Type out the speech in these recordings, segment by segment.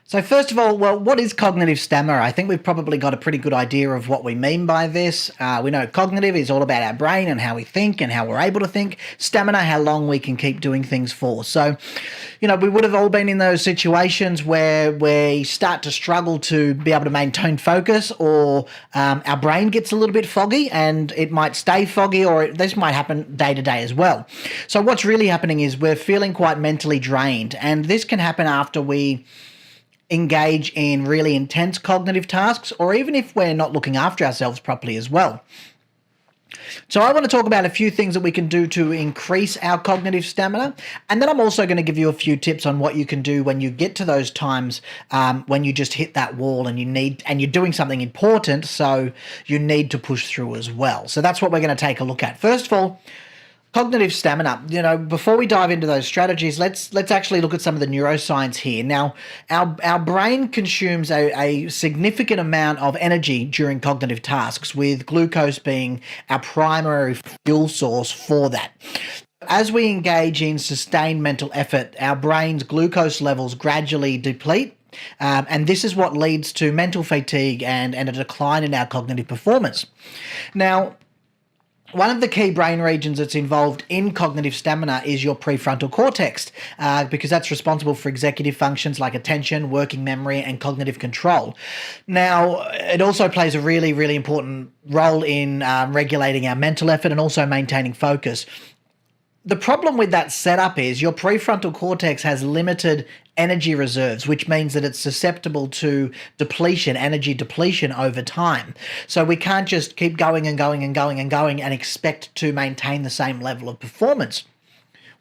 So first of all, well, what is cognitive stamina? I think we've probably got a pretty good idea of what we mean by this. We know cognitive is all about our brain and how we think and how we're able to think. Stamina, how long we can keep doing things for. So, we would have all been in those situations where we start to struggle to be able to maintain focus, or our brain gets a little bit foggy, and it might stay foggy, or this might happen day to day as well. So what's really happening is we're feeling quite mentally drained, and this can happen after we engage in really intense cognitive tasks, or even if we're not looking after ourselves properly as well. So I want to talk about a few things that we can do to increase our cognitive stamina, and then I'm also going to give you a few tips on what you can do when you get to those times when you just hit that wall and you're doing something important, so you need to push through as well. So that's what we're going to take a look at. First of all, cognitive stamina. Before we dive into those strategies, let's actually look at some of the neuroscience here. Now, our brain consumes a significant amount of energy during cognitive tasks, with glucose being our primary fuel source for that. As we engage in sustained mental effort, our brain's glucose levels gradually deplete. And this is what leads to mental fatigue and a decline in our cognitive performance. Now, one of the key brain regions that's involved in cognitive stamina is your prefrontal cortex, because that's responsible for executive functions like attention, working memory, and cognitive control. Now, it also plays a really, really important role in regulating our mental effort and also maintaining focus. The problem with that setup is your prefrontal cortex has limited energy reserves, which means that it's susceptible to energy depletion over time. So we can't just keep going and going and going and going and expect to maintain the same level of performance.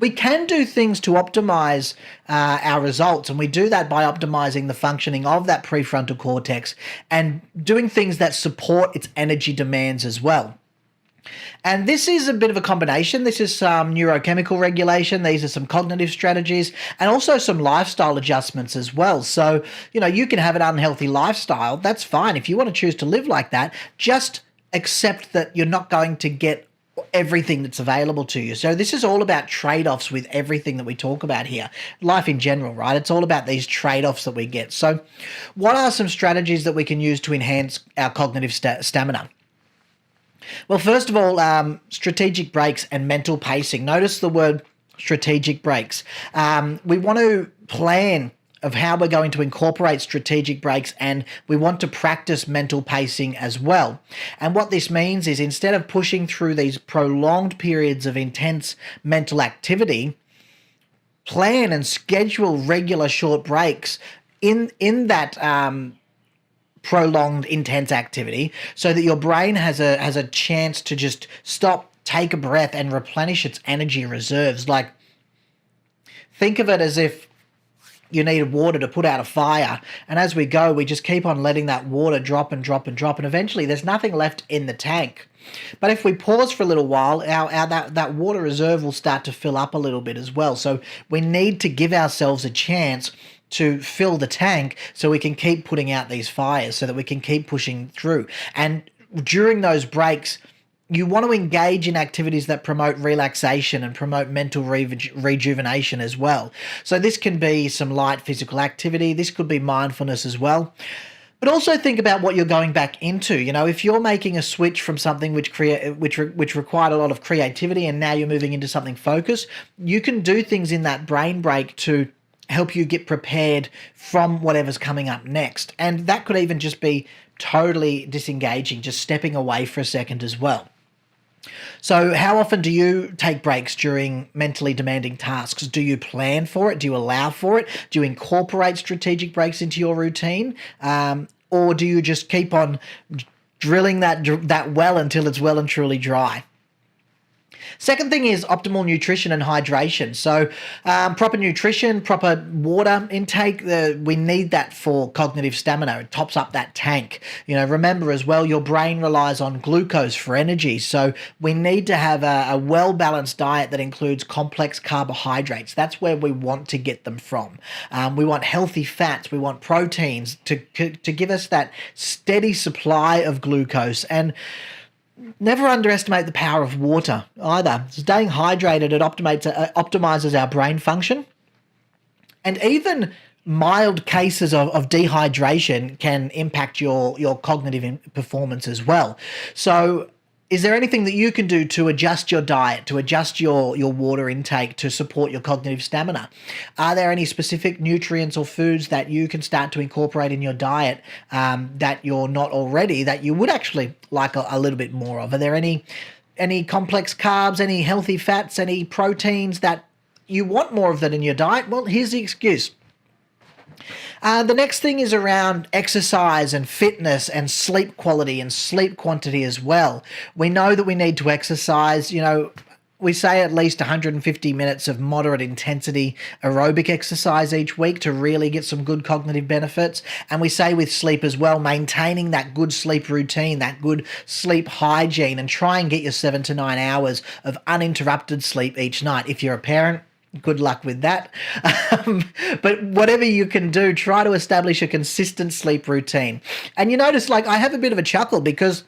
We can do things to optimize our results, and we do that by optimizing the functioning of that prefrontal cortex and doing things that support its energy demands as well. And this is a bit of a combination. This is some neurochemical regulation. These are some cognitive strategies, and also some lifestyle adjustments as well. So, you can have an unhealthy lifestyle. That's fine. If you want to choose to live like that, just accept that you're not going to get everything that's available to you. So this is all about trade-offs with everything that we talk about here. Life in general, right? It's all about these trade-offs that we get. So what are some strategies that we can use to enhance our cognitive stamina? Well, first of all, strategic breaks and mental pacing. Notice the word strategic breaks. We want to plan of how we're going to incorporate strategic breaks, and we want to practice mental pacing as well. And what this means is, instead of pushing through these prolonged periods of intense mental activity, plan and schedule regular short breaks in that prolonged intense activity, so that your brain has a chance to just stop, take a breath, and replenish its energy reserves. Like, think of it as if you need water to put out a fire, and as we go, we just keep on letting that water drop and drop and drop, and eventually there's nothing left in the tank. But if we pause for a little while, that water reserve will start to fill up a little bit as well. So we need to give ourselves a chance to fill the tank, so we can keep putting out these fires, so that we can keep pushing through. And during those breaks, you want to engage in activities that promote relaxation and promote mental rejuvenation as well. So this can be some light physical activity. This could be mindfulness as well. But also think about what you're going back into. If you're making a switch from something which required a lot of creativity, and now you're moving into something focused, you can do things in that brain break to help you get prepared from whatever's coming up next. And that could even just be totally disengaging, just stepping away for a second as well. So how often do you take breaks during mentally demanding tasks? Do you plan for it? Do you allow for it? Do you incorporate strategic breaks into your routine? Or do you just keep on drilling that well until it's well and truly dry? Second thing is optimal nutrition and hydration. So proper nutrition, proper water intake, we need that for cognitive stamina. It tops up that tank. Remember as well, your brain relies on glucose for energy. So we need to have a well-balanced diet that includes complex carbohydrates. That's where we want to get them from. We want healthy fats. We want proteins to give us that steady supply of glucose. And never underestimate the power of water either. Staying hydrated, it optimizes our brain function. And even mild cases of dehydration can impact your cognitive performance as well. So is there anything that you can do to adjust your diet, to adjust your water intake to support your cognitive stamina? Are there any specific nutrients or foods that you can start to incorporate in your diet that you're not already, that you would actually like a little bit more of? Are there any complex carbs, any healthy fats, any proteins that you want more of that in your diet? Well, here's the excuse. The next thing is around exercise and fitness and sleep quality and sleep quantity as well. We know that we need to exercise, we say at least 150 minutes of moderate intensity aerobic exercise each week to really get some good cognitive benefits. And we say with sleep as well, maintaining that good sleep routine, that good sleep hygiene, and try and get your 7 to 9 hours of uninterrupted sleep each night. If you're a parent, good luck with that. But whatever you can do, try to establish a consistent sleep routine. And you notice, I have a bit of a chuckle because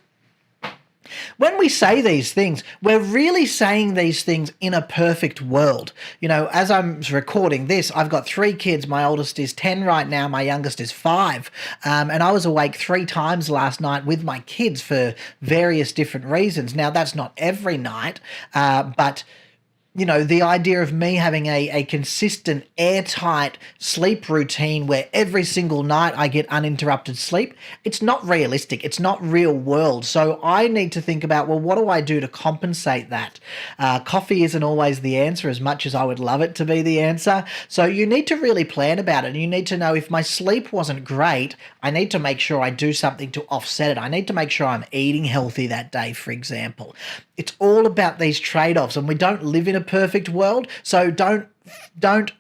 when we say these things, we're really saying these things in a perfect world. As I'm recording this, I've got 3 kids. My oldest is 10 right now. My youngest is 5. And I was awake 3 times last night with my kids for various different reasons. Now, that's not every night, but the idea of me having a consistent, airtight sleep routine where every single night I get uninterrupted sleep, it's not realistic. It's not real world. So I need to think about, well, what do I do to compensate that? Coffee isn't always the answer as much as I would love it to be the answer. So you need to really plan about it. And you need to know if my sleep wasn't great, I need to make sure I do something to offset it. I need to make sure I'm eating healthy that day, for example. It's all about these trade-offs, and we don't live in a perfect world, so don't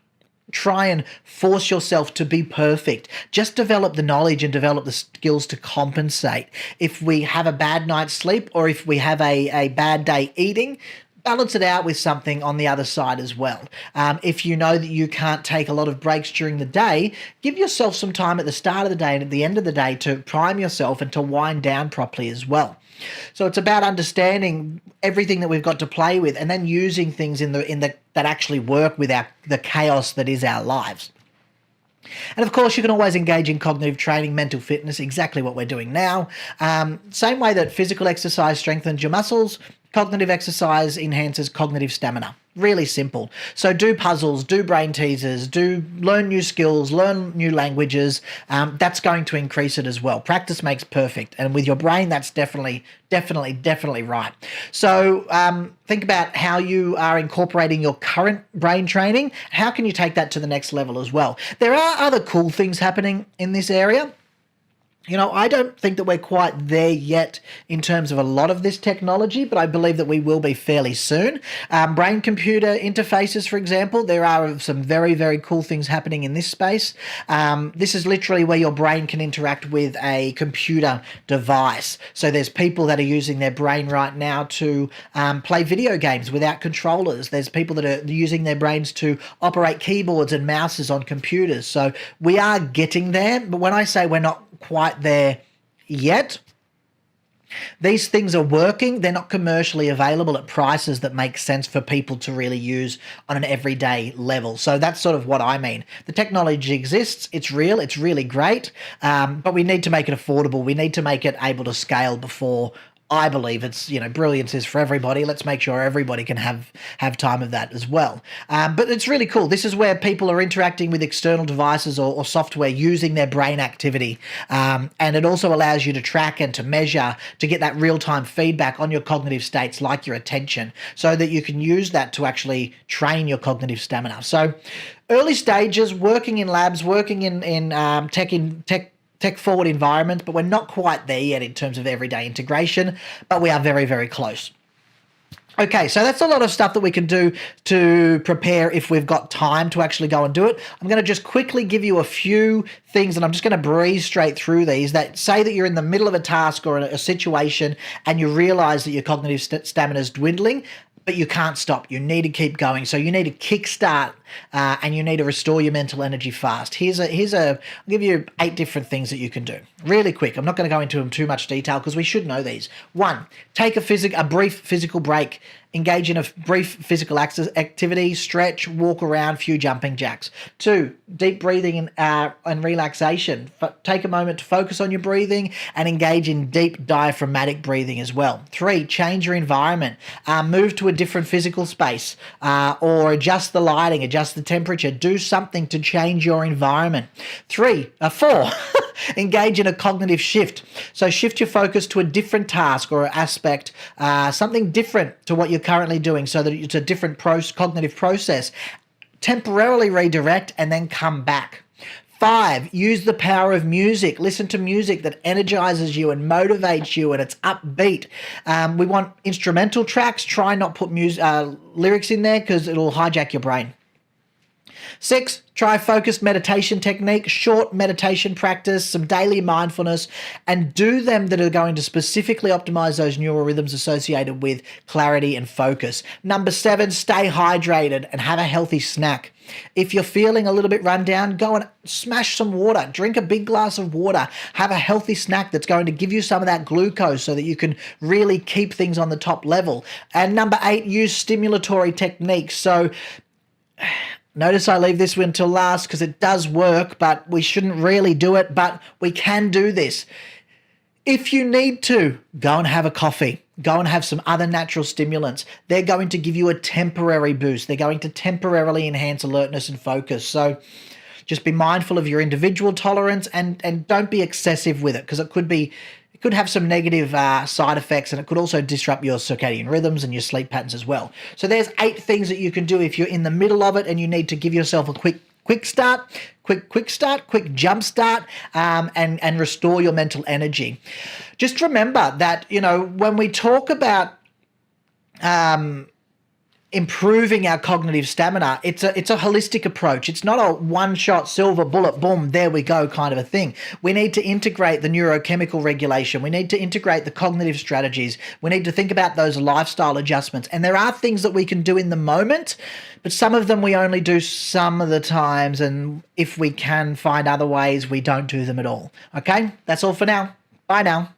try and force yourself to be perfect. Just develop the knowledge and develop the skills to compensate. If we have a bad night's sleep or if we have a bad day eating, balance it out with something on the other side as well. If you know that you can't take a lot of breaks during the day, give yourself some time at the start of the day and at the end of the day to prime yourself and to wind down properly as well. So it's about understanding everything that we've got to play with and then using things that actually work with the chaos that is our lives. And of course, you can always engage in cognitive training, mental fitness, exactly what we're doing now. Same way that physical exercise strengthens your muscles, cognitive exercise enhances cognitive stamina. Really simple. So do puzzles, do brain teasers, learn new skills, learn new languages. That's going to increase it as well. Practice makes perfect. And with your brain, that's definitely right. So think about how you are incorporating your current brain training. How can you take that to the next level as well? There are other cool things happening in this area. I don't think that we're quite there yet in terms of a lot of this technology, but I believe that we will be fairly soon. Brain-computer interfaces, for example, there are some very, very cool things happening in this space. This is literally where your brain can interact with a computer device. So there's people that are using their brain right now to play video games without controllers. There's people that are using their brains to operate keyboards and mouses on computers. So we are getting there, but when I say we're not quite there yet, these things are working. They're not commercially available at prices that make sense for people to really use on an everyday level. So that's sort of what I mean. The technology exists. It's real. It's really great. But we need to make it affordable. We need to make it able to scale before I believe it's, brilliance is for everybody. Let's make sure everybody can have time of that as well. But it's really cool. This is where people are interacting with external devices or software using their brain activity. And it also allows you to track and to measure, to get that real-time feedback on your cognitive states, like your attention, so that you can use that to actually train your cognitive stamina. So early stages, working in labs, working in tech-forward environment, but we're not quite there yet in terms of everyday integration, but we are very, very close. Okay, so that's a lot of stuff that we can do to prepare if we've got time to actually go and do it. I'm going to just quickly give you a few things, and I'm just going to breeze straight through these, that say that you're in the middle of a task or a situation and you realize that your cognitive stamina is dwindling, but you can't stop. You need to keep going. So you need to kickstart and you need to restore your mental energy fast. I'll give you 8 different things that you can do. Really quick. I'm not going to go into them too much detail because we should know these. 1, take a brief physical break engage in a brief physical activity, stretch, walk around, few jumping jacks. 2, deep breathing and relaxation. Take a moment to focus on your breathing and engage in deep diaphragmatic breathing as well. 3, change your environment. Move to a different physical space or adjust the lighting, adjust the temperature. Do something to change your environment. 4, engage in a cognitive shift. So shift your focus to a different task or aspect, something different to what you're currently doing so that it's a different cognitive process. Temporarily redirect and then come back. 5, use the power of music. Listen to music that energizes you and motivates you and it's upbeat. We want instrumental tracks. Try not put lyrics in there because it'll hijack your brain. 6, try focused meditation technique, short meditation practice, some daily mindfulness, and do them that are going to specifically optimize those neural rhythms associated with clarity and focus. Number 7, stay hydrated and have a healthy snack. If you're feeling a little bit run down, go and smash some water. Drink a big glass of water. Have a healthy snack that's going to give you some of that glucose so that you can really keep things on the top level. And number 8, use stimulatory techniques. So notice I leave this one till last because it does work, but we shouldn't really do it, but we can do this. If you need to, go and have a coffee. Go and have some other natural stimulants. They're going to give you a temporary boost. They're going to temporarily enhance alertness and focus. So just be mindful of your individual tolerance and don't be excessive with it because it could have some negative side effects, and it could also disrupt your circadian rhythms and your sleep patterns as well. So there's 8 things that you can do if you're in the middle of it and you need to give yourself a quick jump start, and restore your mental energy. Just remember that, when we talk about improving our cognitive stamina, it's a holistic approach. It's not a one-shot silver bullet, boom, there we go kind of a thing. We need to integrate the neurochemical regulation. We need to integrate the cognitive strategies. We need to think about those lifestyle adjustments. And there are things that we can do in the moment, but some of them we only do some of the times. And if we can find other ways, we don't do them at all. Okay, that's all for now. Bye now.